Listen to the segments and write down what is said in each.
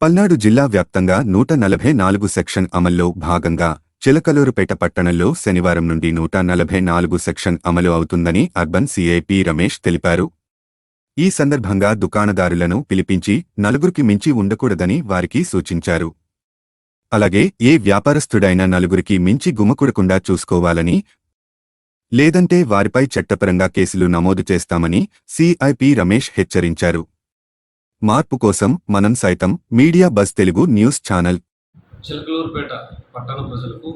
పల్నాడు జిల్లా వ్యాప్తంగా 144 సెక్షన్ అమల్లో భాగంగా చిలకలూరుపేట పట్టణంలో శనివారం నుండి 144 సెక్షన్ అమలు అవుతుందని అర్బన్ సీఐ పి. రమేష్ తెలిపారు. ఈ సందర్భంగా దుకాణదారులను పిలిపించి నలుగురికి మించి ఉండకూడదని వారికి సూచించారు. అలాగే ఏ వ్యాపారస్తుడైనా నలుగురికి మించి గుమికూడకుండా చూసుకోవాలని, లేదంటే వారిపై చట్టపరంగా కేసులు నమోదు చేస్తామని సీఐ పి. రమేష్ హెచ్చరించారు. మార్పు కోసం మనం సైతం media buzz Telugu news channel. Chilakaluripet పట్టణ ప్రజలకు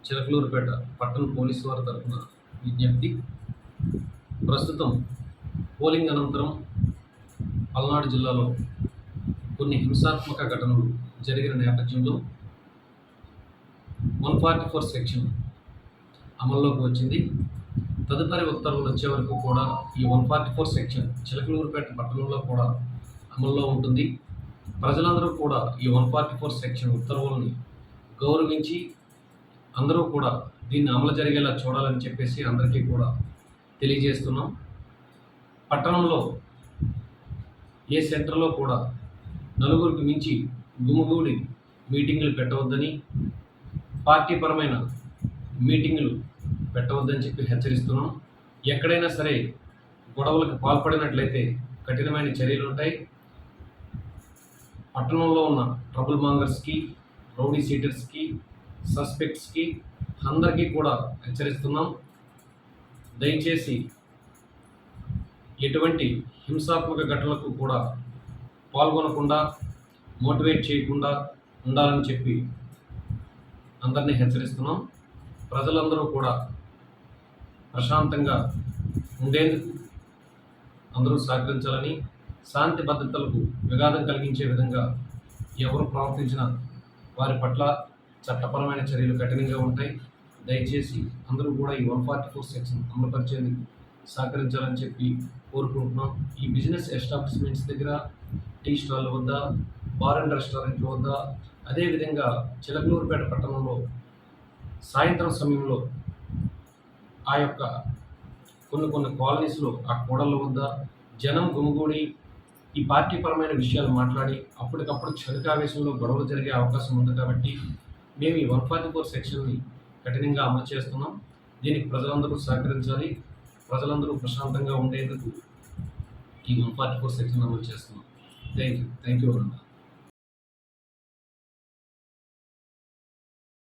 చిలకలూరుపేట పట్టణ పోలీసు వారి తరఫున విజ్ఞప్తి. ప్రస్తుతం పోలింగ్ అనంతరం పల్నాడు జిల్లాలో కొన్ని హింసాత్మక ఘటనలు జరిగిన నేపథ్యంలో 144 సెక్షన్ అమల్లోకి వచ్చింది. తదుపరి ఉత్తర్వులు వచ్చే వరకు కూడా ఈ 144 సెక్షన్ చిలకలూరుపేట పట్టణంలో కూడా అమల్లో ఉంటుంది. ప్రజలందరూ కూడా ఈ 144 సెక్షన్ ఉత్తర్వులని గౌరవించి అందరూ కూడా దీన్ని అమలు జరిగేలా చూడాలని చెప్పేసి అందరికీ కూడా తెలియజేస్తున్నాం. పట్టణంలో ఏ సెంటర్లో కూడా నలుగురికి మించి గుమిగూడి మీటింగులు పెట్టవద్దని, పార్టీపరమైన మీటింగులు పెట్టవద్దని చెప్పి హెచ్చరిస్తున్నాం. ఎక్కడైనా సరే గొడవలకు పాల్పడినట్లయితే కఠినమైన చర్యలు ఉంటాయి. పట్టణంలో ఉన్న ట్రబుల్ మాంగర్స్కి, రౌడీ సీటర్స్కి, సస్పెక్ట్స్కి అందరికీ కూడా హెచ్చరిస్తున్నాం. దయచేసి ఎటువంటి హింసాత్మక ఘటనలకు కూడా పాల్గొనకుండా, మోటివేట్ చేయకుండా ఉండాలని చెప్పి అందరినీ హెచ్చరిస్తున్నాం. ప్రజలందరూ కూడా ప్రశాంతంగా ఉండేందుకు అందరూ సహకరించాలని, శాంతి భద్రతలకు విఘాతం కలిగించే విధంగా ఎవరు ప్రవర్తించినా వారి పట్ల చట్టపరమైన చర్యలు కఠినంగా ఉంటాయి. దయచేసి అందరూ కూడా ఈ 144 సెక్షన్ అమలుపరిచేందుకు సహకరించాలని చెప్పి కోరుకుంటున్నాం. ఈ బిజినెస్ ఎస్టాబ్లిష్మెంట్స్ దగ్గర, టీ స్టాళ్ళ వద్ద, బార్ అండ్ రెస్టారెంట్ల వద్ద, అదేవిధంగా చిలకలూరుపేట పట్టణంలో సాయంత్రం సమయంలో ఆ యొక్క కొన్ని కాలనీస్లో ఆ కూడళ్ళ వద్ద జనం గుమిగూడి ఈ పార్టీపరమైన విషయాలు మాట్లాడి అప్పటికప్పుడు క్షణికావేశంలో గొడవలు జరిగే అవకాశం ఉంది. కాబట్టి మేము ఈ 144 సెక్షన్ని కఠినంగా అమలు చేస్తున్నాం. దీనికి ప్రజలందరూ సహకరించాలి. ప్రజలందరూ ప్రశాంతంగా ఉండేందుకు ఈ 144 సెక్షన్ అమలు చేస్తున్నాం. థ్యాంక్ యూ అన్న.